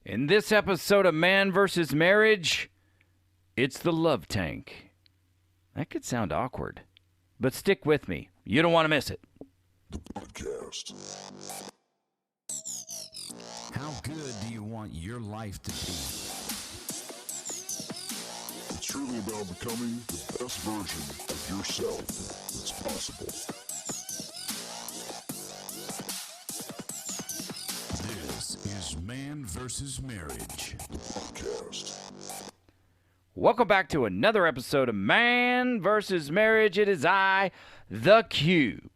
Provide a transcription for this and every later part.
In this episode of Man vs. Marriage, it's the love tank. That could sound awkward, but stick with me. You don't want to miss it. The podcast. How good do you want your life to be? It's truly about becoming the best version of yourself that's possible. This is Man vs. Marriage. The podcast. Welcome back to another episode of Man vs. Marriage. It is I, the Q,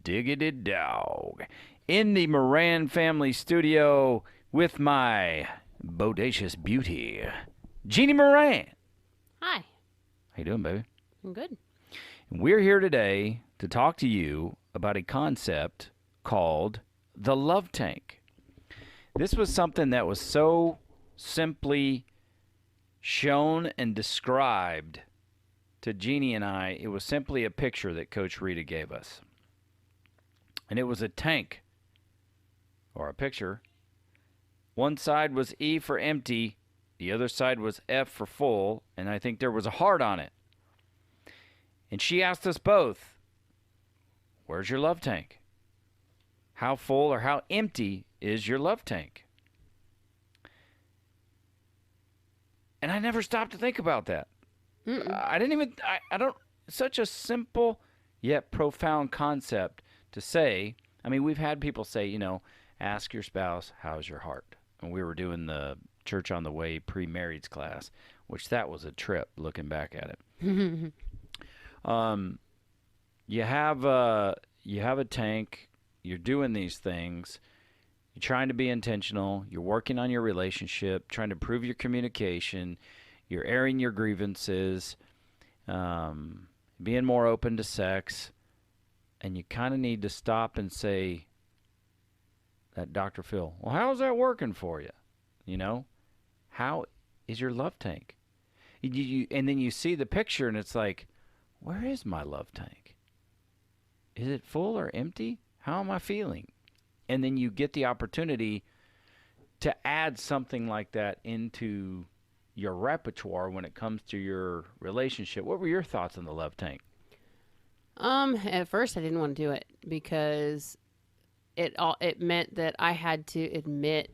Diggity Dog, in the Moran family studio with my bodacious beauty, Jeannie Moran. Hi. How you doing, baby? I'm good. We're here today to talk to you about a concept called the love tank. This was something that was so simply shown and described to Jeannie and I. It was simply a picture that Coach Rita gave us. And it was a tank, or a picture. One side was E for empty, the other side was F for full, and I think there was a heart on it. And she asked us both, where's your love tank? How full or how empty is your love tank? And I never stopped to think about that. I don't, such a simple yet profound concept to say. I mean, we've had people say, ask your spouse, how's your heart? And we were doing the Church on the Way pre-marrieds class, which that was a trip looking back at it. You have a tank. You're doing these things. You're trying to be intentional. You're working on your relationship, trying to improve your communication. You're airing your grievances, being more open to sex. And you kind of need to stop and say, that Dr. Phil, well, how's that working for you? How is your love tank? And then you see the picture and it's like, where is my love tank? Is it full or empty? How am I feeling? And then you get the opportunity to add something like that into your repertoire when it comes to your relationship. What were your thoughts on the love tank? At first I didn't want to do it because it meant that I had to admit,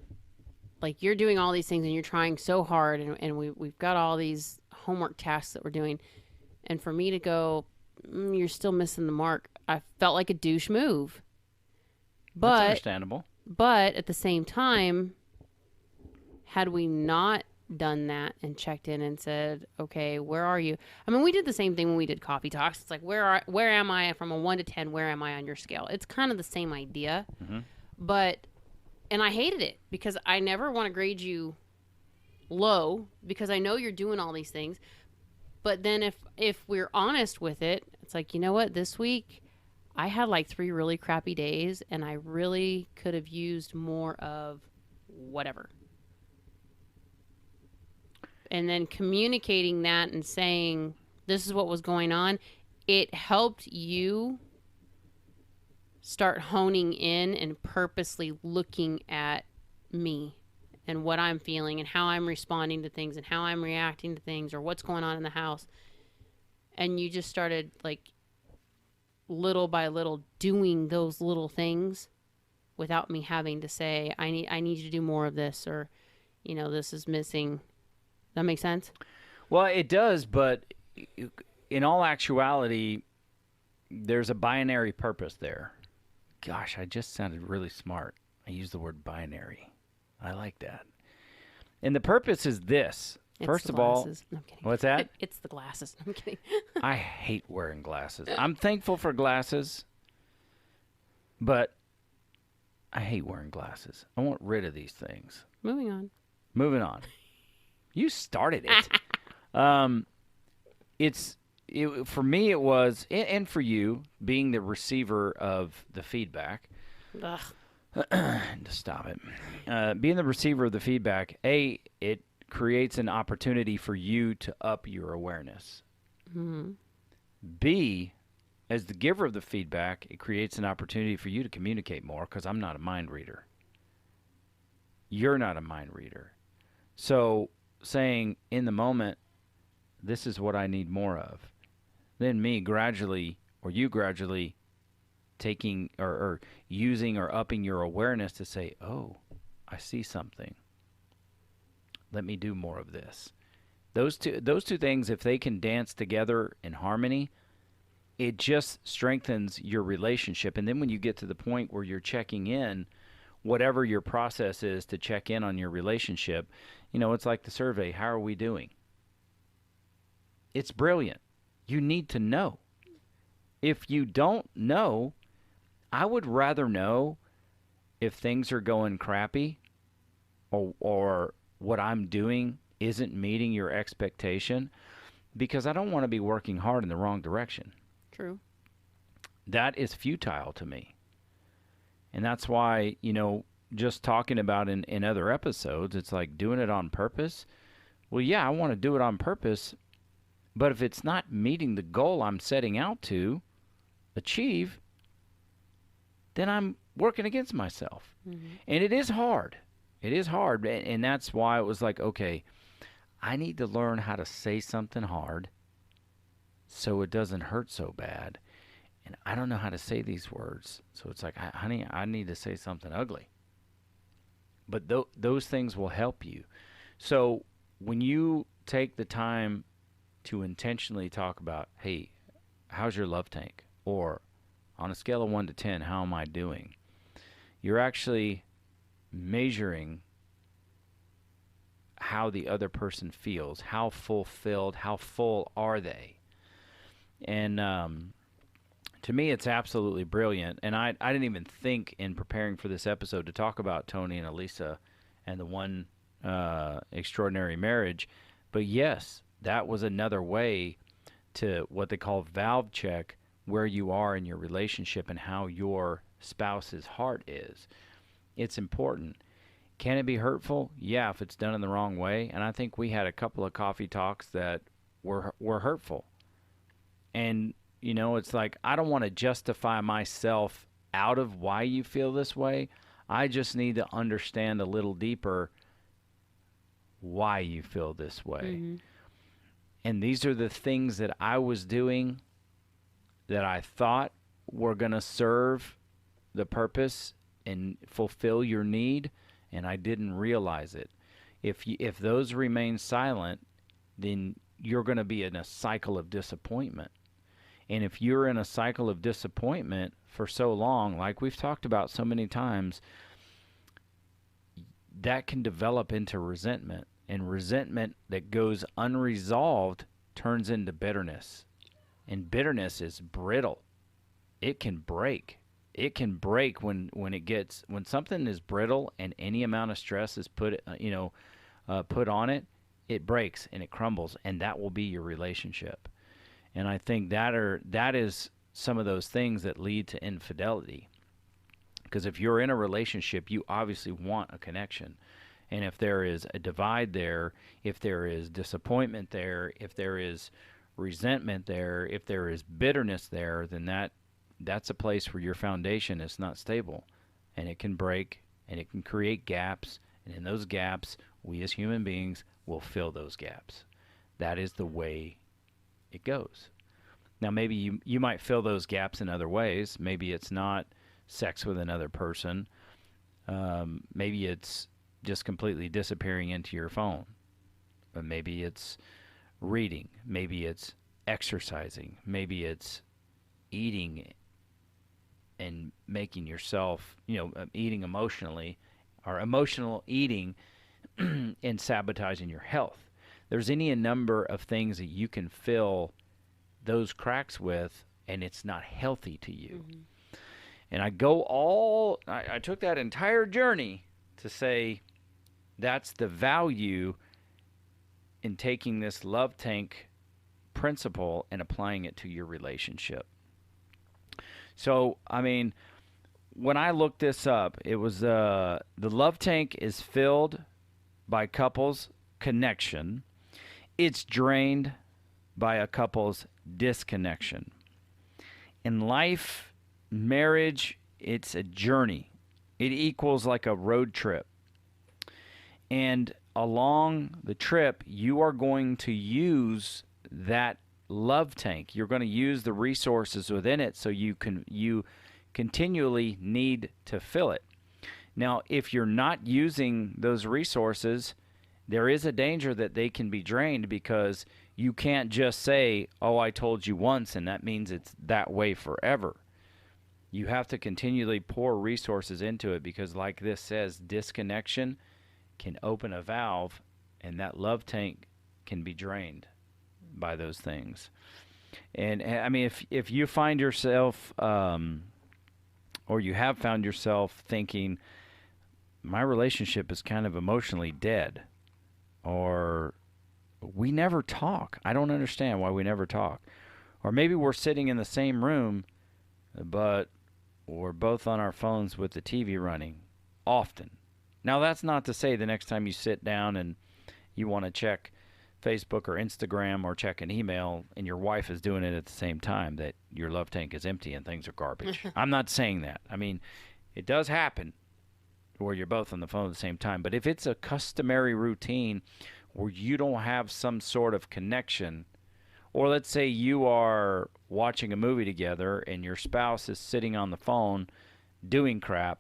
like, you're doing all these things and you're trying so hard and we've got all these homework tasks that we're doing. And for me to go, you're still missing the mark, I felt like a douche move. But, that's understandable. But at the same time, had we not done that and checked in and said, okay, where are you? I mean, we did the same thing when we did coffee talks. It's like, where am I from a 1 to 10? Where am I on your scale? It's kind of the same idea. Mm-hmm. And I hated it because I never want to grade you low because I know you're doing all these things. But then if we're honest with it, it's like, you know what, this week I had like 3 really crappy days and I really could have used more of whatever. And then communicating that and saying, this is what was going on, it helped you start honing in and purposely looking at me and what I'm feeling and how I'm responding to things and how I'm reacting to things or what's going on in the house. And you just started, like, little by little doing those little things without me having to say, I need you to do more of this, or, this is missing. That make sense? Well, it does, but in all actuality, there's a binary purpose there. Gosh, I just sounded really smart. I used the word binary. I like that. And the purpose is this. First of all, no, I'm kidding. What's that? It's the glasses. I'm kidding. I hate wearing glasses. I'm thankful for glasses, but I hate wearing glasses. I want rid of these things. Moving on. You started it. For me it was, and for you, being the receiver of the feedback. Ugh. Just stop it. Being the receiver of the feedback, it creates an opportunity for you to up your awareness. Mm-hmm. B, as the giver of the feedback, it creates an opportunity for you to communicate more because I'm not a mind reader. You're not a mind reader. So saying in the moment, this is what I need more of. Then me gradually, or you gradually taking or using or upping your awareness to say, oh, I see something. Let me do more of this. Those two things, if they can dance together in harmony, it just strengthens your relationship. And then when you get to the point where you're checking in, whatever your process is to check in on your relationship, it's like the survey. How are we doing? It's brilliant. You need to know. If you don't know, I would rather know if things are going crappy or what I'm doing isn't meeting your expectation, because I don't want to be working hard in the wrong direction. True. That is futile to me. And that's why, just talking about in other episodes, it's like doing it on purpose. Well, yeah, I want to do it on purpose, but if it's not meeting the goal I'm setting out to achieve, then I'm working against myself. Mm-hmm. And it is hard. It is hard. And that's why it was like, okay, I need to learn how to say something hard so it doesn't hurt so bad. And I don't know how to say these words. So it's like, honey, I need to say something ugly. But those things will help you. So when you take the time to intentionally talk about, hey, how's your love tank? Or on a scale of 1 to 10, how am I doing? You're actually measuring how the other person feels, how fulfilled, how full are they. And to me, it's absolutely brilliant. And I didn't even think in preparing for this episode to talk about Tony and Elisa and the one extraordinary marriage. But yes, that was another way to what they call valve check where you are in your relationship and how your spouse's heart is. It's important. Can it be hurtful? Yeah, if it's done in the wrong way. And I think we had a couple of coffee talks that were hurtful. And, it's like, I don't want to justify myself out of why you feel this way. I just need to understand a little deeper why you feel this way. Mm-hmm. And these are the things that I was doing that I thought were going to serve the purpose and fulfill your need, and I didn't realize it. If those remain silent, then you're going to be in a cycle of disappointment. And if you're in a cycle of disappointment for so long, like we've talked about so many times, that can develop into resentment. And resentment that goes unresolved turns into bitterness. And bitterness is brittle. It can break. It can break when something is brittle and any amount of stress is put on it, it breaks and it crumbles, and that will be your relationship. And I think that is some of those things that lead to infidelity. Because if you're in a relationship, you obviously want a connection. And if there is a divide there, if there is disappointment there, if there is resentment there, if there is bitterness there, then that's a place where your foundation is not stable. And it can break, and it can create gaps. And in those gaps, we as human beings will fill those gaps. That is the way it goes. Now, maybe you might fill those gaps in other ways. Maybe it's not sex with another person. Maybe it's just completely disappearing into your phone. But maybe it's reading. Maybe it's exercising. Maybe it's eating and making yourself, eating emotionally, or emotional eating and sabotaging your health. There's any number of things that you can fill those cracks with, and it's not healthy to you. Mm-hmm. And I took that entire journey to say that's the value in taking this love tank principle and applying it to your relationship. So, when I looked this up, it was the love tank is filled by couples' connection. It's drained by a couple's disconnection. In life, marriage, it's a journey. It equals like a road trip. And along the trip, you are going to use that love tank. You're going to use the resources within it, so you continually need to fill it. Now, if you're not using those resources, there is a danger that they can be drained, because you can't just say, oh, I told you once, and that means it's that way forever. You have to continually pour resources into it, because like this says, disconnection can open a valve, and that love tank can be drained by those things. And I mean, if you find yourself, or you have found yourself thinking, my relationship is kind of emotionally dead, or we never talk. I don't understand why we never talk. Or maybe we're sitting in the same room, but we're both on our phones with the TV running often. Now, that's not to say the next time you sit down and you want to check Facebook or Instagram or check an email and your wife is doing it at the same time, that your love tank is empty and things are garbage. I'm not saying that. I mean, it does happen where you're both on the phone at the same time. But if it's a customary routine where you don't have some sort of connection, or let's say you are watching a movie together and your spouse is sitting on the phone doing crap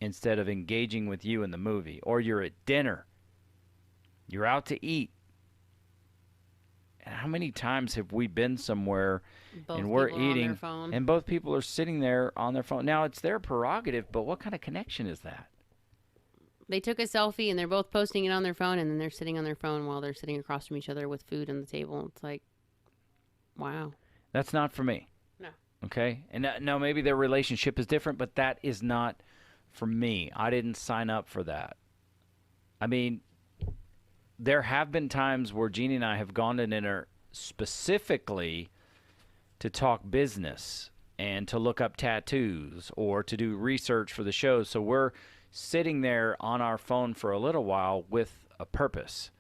instead of engaging with you in the movie, or you're at dinner, you're out to eat. And how many times have we been somewhere and we're eating and both people are sitting there on their phone? Now, it's their prerogative, but what kind of connection is that? They took a selfie and they're both posting it on their phone, and then they're sitting on their phone while they're sitting across from each other with food on the table. It's like, wow. That's not for me. No. Okay? And now maybe their relationship is different, but that is not for me. I didn't sign up for that. I mean, there have been times where Jeanne and I have gone to dinner specifically to talk business and to look up tattoos or to do research for the show. So we're sitting there on our phone for a little while with a purpose.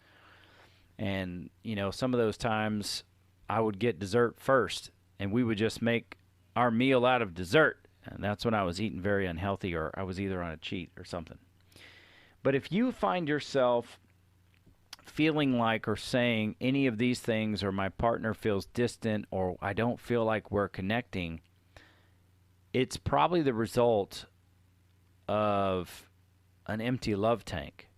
And, you know, some of those times I would get dessert first, and we would just make our meal out of dessert. And that's when I was eating very unhealthy, or I was either on a cheat or something. But if you find yourself feeling like or saying any of these things, or my partner feels distant, or I don't feel like we're connecting, it's probably the result of an empty love tank.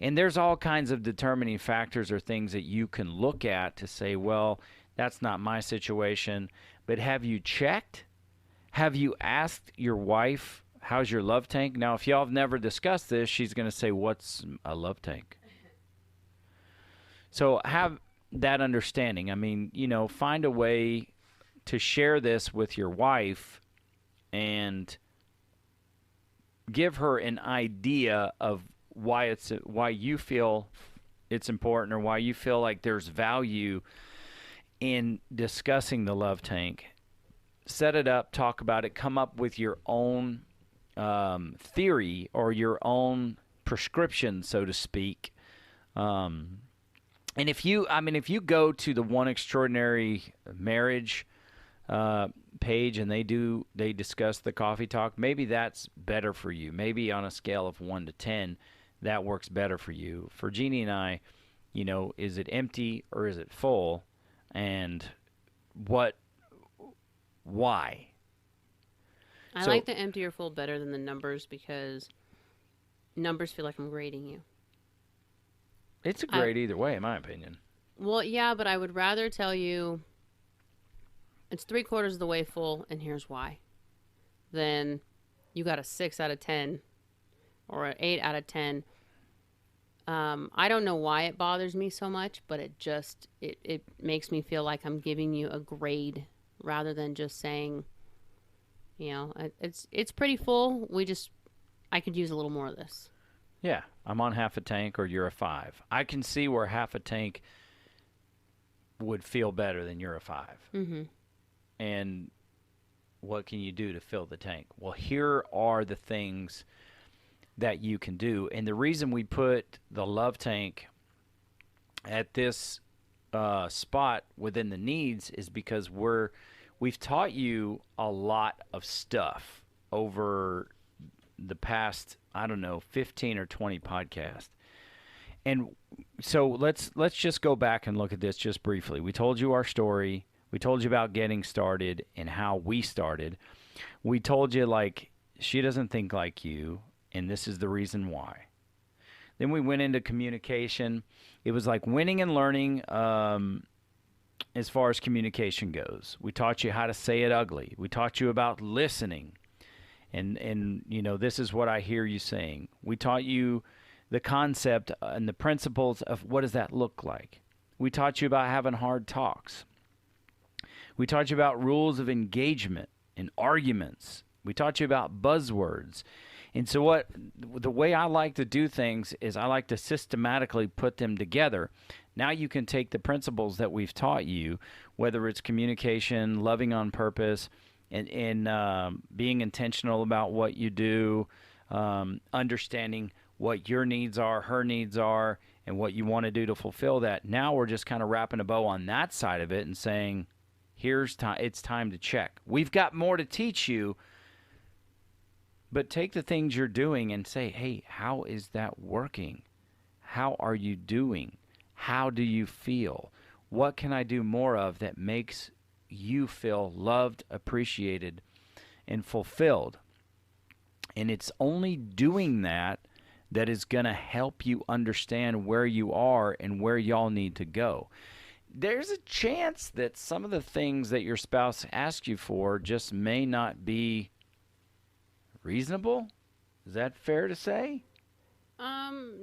And there's all kinds of determining factors or things that you can look at to say, well, that's not my situation. But have you checked? Have you asked your wife, how's your love tank? Now, if y'all have never discussed this, she's going to say, what's a love tank? So have that understanding. I mean, you know, find a way to share this with your wife and give her an idea of why you feel it's important, or why you feel like there's value in discussing the love tank. Set it up, talk about it, come up with your own theory or your own prescription, so to speak. And if you go to the One Extraordinary Marriage page and they discuss the coffee talk, maybe that's better for you. Maybe on a scale of 1 to 10, that works better for you. For Jeanne and I, you know, is it empty or is it full? And why? I like the empty or full better than the numbers, because numbers feel like I'm grading you. It's a grade either way, in my opinion. Well, yeah, but I would rather tell you it's 3/4 of the way full, and here's why, then you got a 6 out of 10 or an 8 out of 10. I don't know why it bothers me so much, but it makes me feel like I'm giving you a grade rather than just saying, you know, it's pretty full. I could use a little more of this. Yeah, I'm on half a tank, or you're a 5. I can see where half a tank would feel better than you're a 5. Mm-hmm. And what can you do to fill the tank? Well, here are the things that you can do. And the reason we put the love tank at this spot within the needs is because we've taught you a lot of stuff over the past, 15 or 20 podcasts. And so let's just go back and look at this just briefly. We told you our story. We told you about getting started and how we started. We told you, like, she doesn't think like you, and this is the reason why. Then we went into communication. It was like winning and learning as far as communication goes. We taught you how to say it ugly. We taught you about listening. And you know, this is what I hear you saying. We taught you the concept and the principles of what does that look like. We taught you about having hard talks. We taught you about rules of engagement and arguments. We taught you about buzzwords. And so the way I like to do things is I like to systematically put them together. Now you can take the principles that we've taught you, whether it's communication, loving on purpose, and being intentional about what you do, understanding what your needs are, her needs are, and what you want to do to fulfill that. Now we're just kind of wrapping a bow on that side of it and saying, it's time to check. We've got more to teach you, but take the things you're doing and say, hey, how is that working? How are you doing? How do you feel? What can I do more of that makes you feel loved, appreciated, and fulfilled? And it's only doing that is going to help you understand where you are and where y'all need to go. There's a chance that some of the things that your spouse asks you for just may not be reasonable. Is that fair to say?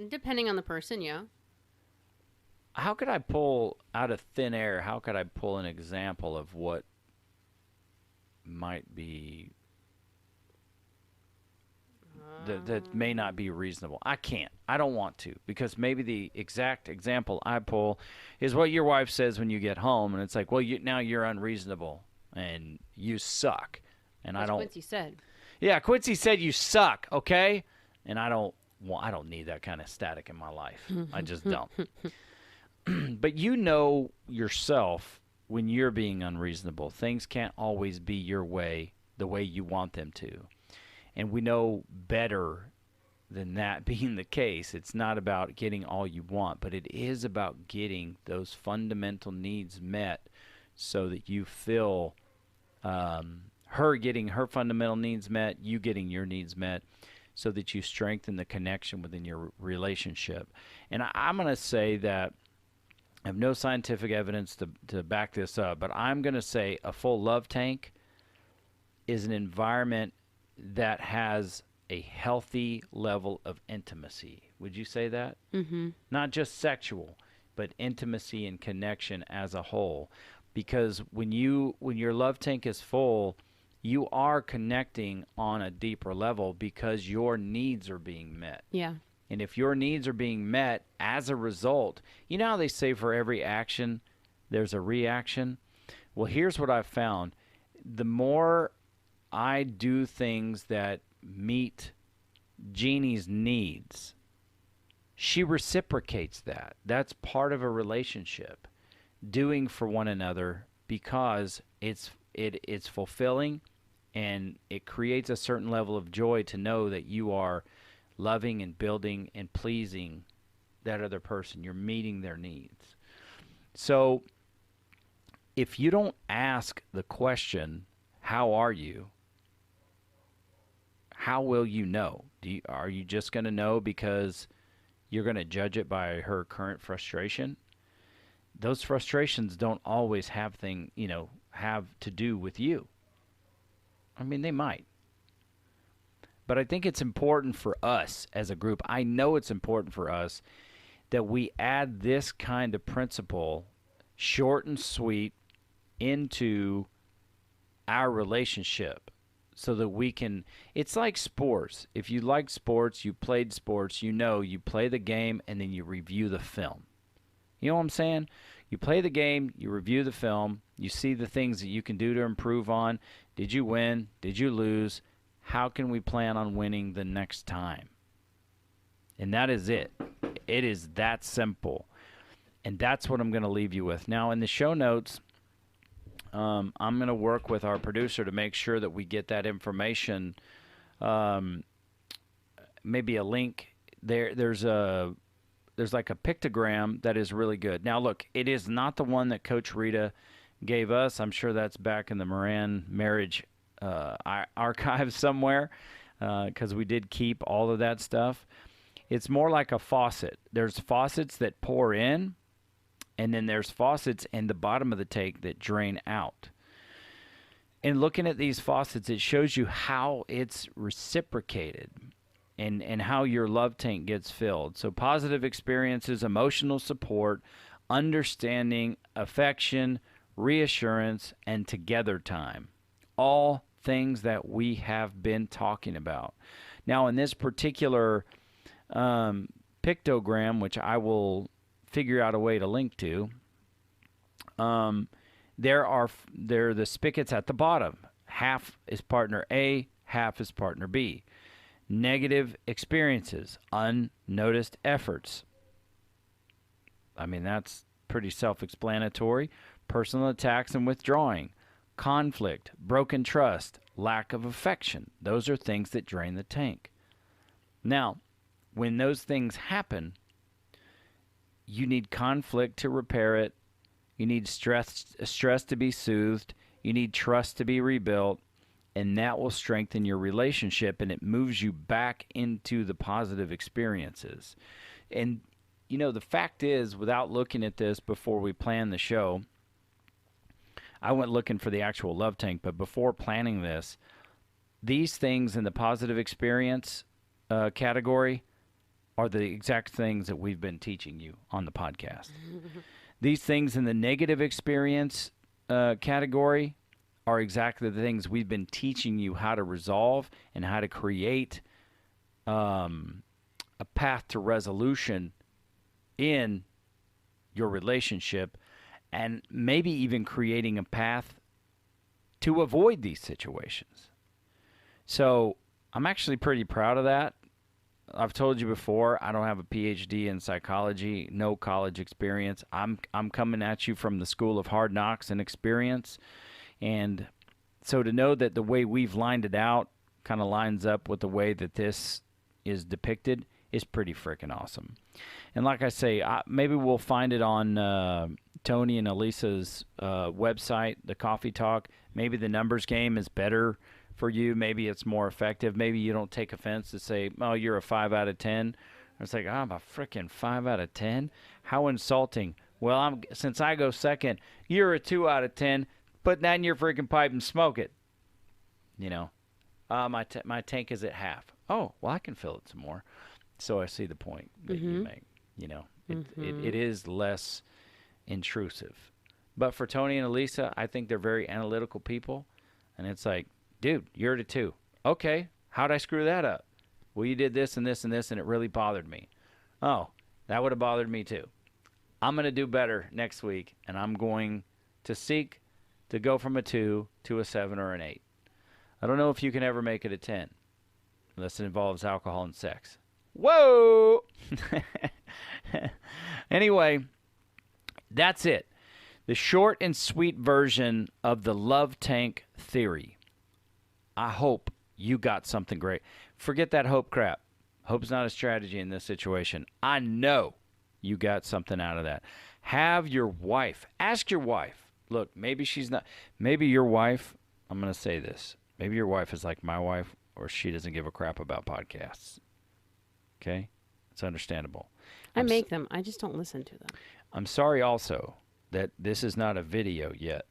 Depending on the person, yeah. How could I pull out of thin air? How could I pull an example of what might be that may not be reasonable? I can't. I don't want to, because maybe the exact example I pull is what your wife says when you get home, and it's like, well, now you're unreasonable and you suck, and That's I don't. Quincy said. Yeah, Quincy said you suck. Okay, and I don't need that kind of static in my life. I just don't. But you know yourself when you're being unreasonable. Things can't always be your way, the way you want them to. And we know better than that being the case. It's not about getting all you want, but it is about getting those fundamental needs met so that you feel her getting her fundamental needs met, you getting your needs met, so that you strengthen the connection within your relationship. And I'm going to say that I have no scientific evidence to back this up, but I'm going to say a full love tank is an environment that has a healthy level of intimacy. Would you say that? Mm-hmm. Not just sexual, but intimacy and connection as a whole. Because when your love tank is full, you are connecting on a deeper level because your needs are being met. Yeah. And if your needs are being met as a result, you know how they say for every action, there's a reaction? Well, here's what I've found. The more I do things that meet Jeannie's needs, she reciprocates that. That's part of a relationship, doing for one another, because it's fulfilling, and it creates a certain level of joy to know that you are loving and building and pleasing that other person. You're meeting their needs. So if you don't ask the question, how are you? How will you know? Are you just going to know because you're going to judge it by her current frustration? Those frustrations don't always have to do with you. I mean, they might. But I think it's important for us as a group. I know it's important for us that we add this kind of principle, short and sweet, into our relationship so that we can. It's like sports. If you like sports, you played sports, you play the game and then you review the film. You know what I'm saying? You play the game, you review the film, you see the things that you can do to improve on. Did you win? Did you lose? How can we plan on winning the next time? And that is it. It is that simple. And that's what I'm going to leave you with. Now, in the show notes, I'm going to work with our producer to make sure that we get that information, maybe a link. There's a there's like a pictogram that is really good. Now, look, it is not the one that Coach Rita gave us. I'm sure that's back in the Moran marriage archive somewhere, because we did keep all of that stuff. It's more like a faucet. There's faucets that pour in, and then there's faucets in the bottom of the tank that drain out. And looking at these faucets, it shows you how it's reciprocated and how your love tank gets filled. So positive experiences, emotional support, understanding, affection, reassurance, and together time. All things that we have been talking about. Now, in this particular pictogram, which I will figure out a way to link to, there are the spigots at the bottom. Half is partner A, half is partner B. Negative experiences, unnoticed efforts. I mean, that's pretty self-explanatory. Personal attacks and withdrawing. Conflict, broken trust, lack of affection. Those are things that drain the tank. Now, when those things happen, you need conflict to repair it. You need stress to be soothed. You need trust to be rebuilt. And that will strengthen your relationship, and it moves you back into the positive experiences. And, you know, the fact is, without looking at this before we planned the show, I went looking for the actual love tank, but before planning this, these things in the positive experience category are the exact things that we've been teaching you on the podcast. These things in the negative experience category are exactly the things we've been teaching you how to resolve and how to create a path to resolution in your relationship, and maybe even creating a path to avoid these situations. So I'm actually pretty proud of that. I've told you before, I don't have a PhD in psychology, no college experience. I'm coming at you from the school of hard knocks and experience. And so to know that the way we've lined it out kind of lines up with the way that this is depicted is pretty freaking awesome. And like I say, maybe we'll find it on Tony and Elisa's website, The Coffee Talk. Maybe the numbers game is better for you. Maybe it's more effective. Maybe you don't take offense to say, oh, you're a 5 out of 10. It's like, I'm a freaking 5 out of 10? How insulting. Well, since I go second, you're a 2 out of 10. Put that in your freaking pipe and smoke it. You know, my tank is at half. Oh, well, I can fill it some more. So I see the point that you make. You know, it is less intrusive. But for Tony and Elisa, I think they're very analytical people. And it's like, dude, you're at a 2. Okay, how'd I screw that up? Well, you did this and this and this, and it really bothered me. Oh, that would have bothered me too. I'm going to do better next week, and I'm going to seek to go from a 2 to a 7 or an 8. I don't know if you can ever make it a 10 unless it involves alcohol and sex. Whoa! Anyway, that's it. The short and sweet version of the love tank theory. I hope you got something great. Forget that hope crap. Hope's not a strategy in this situation. I know you got something out of that. Have your wife, ask your wife. Look, maybe she's not, maybe your wife, I'm going to say this. Maybe your wife is like my wife, or she doesn't give a crap about podcasts. Okay? It's understandable. I make them. I just don't listen to them. I'm sorry also that this is not a video yet,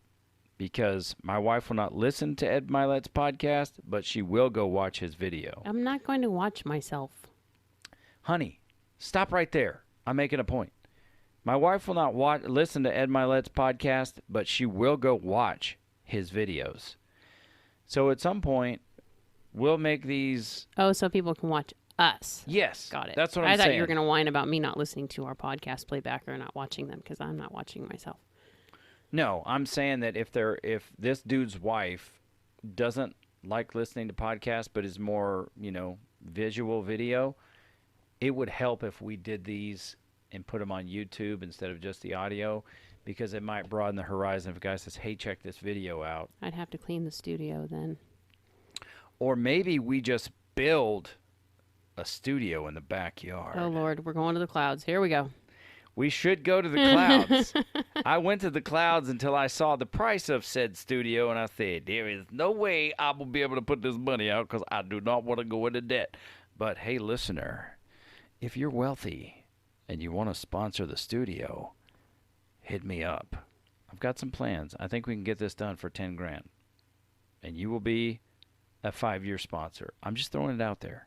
because my wife will not listen to Ed Milet's podcast, but she will go watch his video. I'm not going to watch myself. Honey, stop right there. I'm making a point. My wife will not listen to Ed Milet's podcast, but she will go watch his videos. So at some point, we'll make these... Oh, so people can watch us. Yes. Got it. That's what I'm saying. I thought you were going to whine about me not listening to our podcast playback or not watching them, because I'm not watching myself. No, I'm saying that if this dude's wife doesn't like listening to podcasts but is more, visual video, it would help if we did these and put them on YouTube instead of just the audio, because it might broaden the horizon if a guy says, hey, check this video out. I'd have to clean the studio then. Or maybe we just build a studio in the backyard. Oh, Lord. We're going to the clouds. Here we go. We should go to the clouds. I went to the clouds until I saw the price of said studio, and I said, there is no way I will be able to put this money out because I do not want to go into debt. But, hey, listener, if you're wealthy and you want to sponsor the studio, hit me up. I've got some plans. I think we can get this done for $10,000. And you will be a 5-year sponsor. I'm just throwing it out there.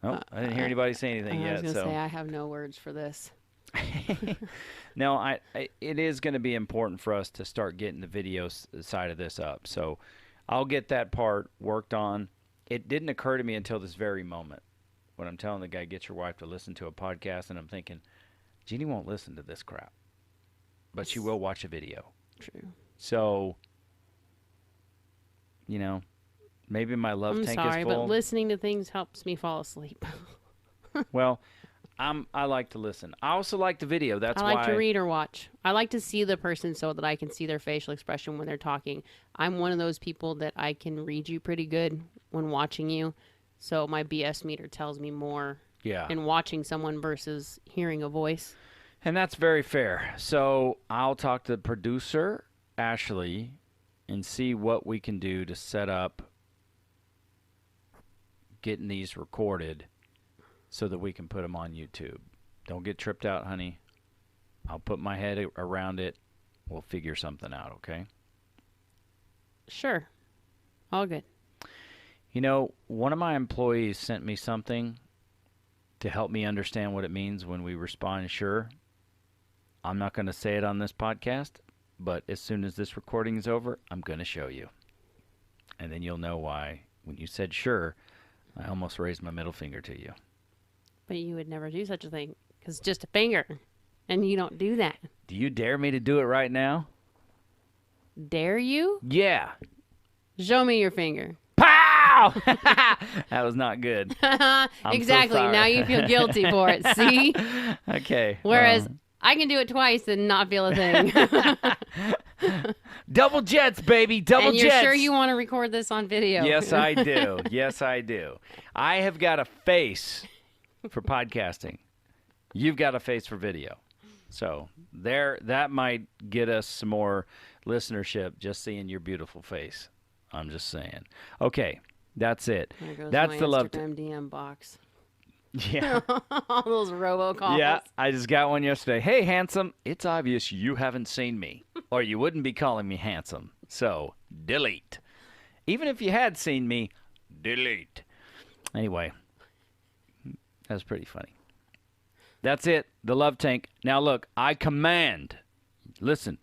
Oh, I didn't hear anybody say anything yet. I was going to say, I have no words for this. No, it is going to be important for us to start getting the video side of this up. So I'll get that part worked on. It didn't occur to me until this very moment when I'm telling the guy, get your wife to listen to a podcast, and I'm thinking, Jeannie won't listen to this crap, but she will watch a video. True. So, you know, maybe my love tank is full. I'm sorry, but listening to things helps me fall asleep. Well, I like to listen. I also like the video. That's why I like to read or watch. I like to see the person so that I can see their facial expression when they're talking. I'm one of those people that I can read you pretty good when watching you. So my BS meter tells me more in watching someone versus hearing a voice. And that's very fair. So I'll talk to the producer, Ashley, and see what we can do to set up getting these recorded so that we can put them on YouTube. Don't get tripped out, honey. I'll put my head around it. We'll figure something out, okay? Sure. All good. You know, one of my employees sent me something to help me understand what it means when we respond sure. I'm not going to say it on this podcast, but as soon as this recording is over, I'm going to show you. And then you'll know why, when you said sure, I almost raised my middle finger to you. But you would never do such a thing, because it's just a finger, and you don't do that. Do you dare me to do it right now? Dare you? Yeah. Show me your finger. Pow! That was not good. Exactly. So now you feel guilty for it. See? Okay. Whereas I can do it twice and not feel a thing. Double jets, baby. Double and jets. you're sure you want to record this on video? Yes, I do. Yes, I do. I have got a face for podcasting. You've got a face for video. So that might get us some more listenership just seeing your beautiful face. I'm just saying. Okay, that's it. There goes That's my the love. Instagram DM box. Yeah. All those robocalls. Yeah, I just got one yesterday. Hey, handsome, it's obvious you haven't seen me, or you wouldn't be calling me handsome. So, delete. Even if you had seen me, delete. Anyway, that was pretty funny. That's it, the love tank. Now, look, I command, listen,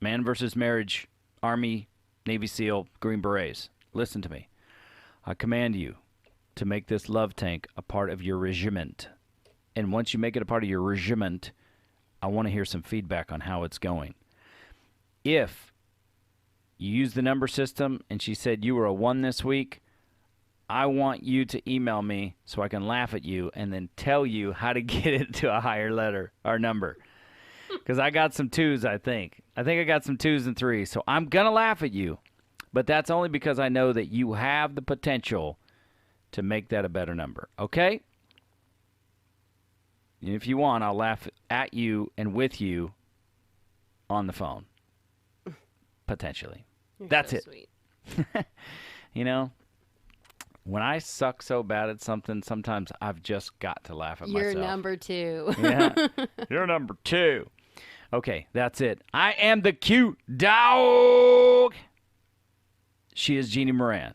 Man versus Marriage, Army, Navy SEAL, Green Berets, listen to me. I command you to make this love tank a part of your regiment. And once you make it a part of your regiment, I want to hear some feedback on how it's going. If you use the number system and she said you were a 1 this week, I want you to email me so I can laugh at you and then tell you how to get it to a higher letter or number. Because I got some 2s, I think. I got some 2s and 3s. So I'm going to laugh at you. But that's only because I know that you have the potential to make that a better number. Okay? And if you want, I'll laugh at you and with you on the phone. Potentially. You're That's so it. Sweet. You know, when I suck so bad at something, sometimes I've just got to laugh at myself. You're number 2. Yeah. You're number 2. Okay, that's it. I am the cute dog. She is Jeannie Moran.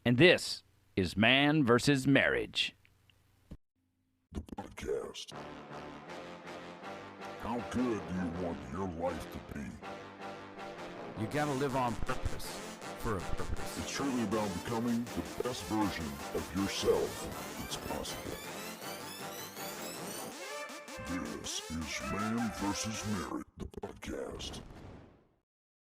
And this is Man versus Marriage. The podcast. How good do you want your life to be? You gotta live on purpose, for a purpose. It's truly about becoming the best version of yourself that's possible. This is Man vs. Marriage, the podcast.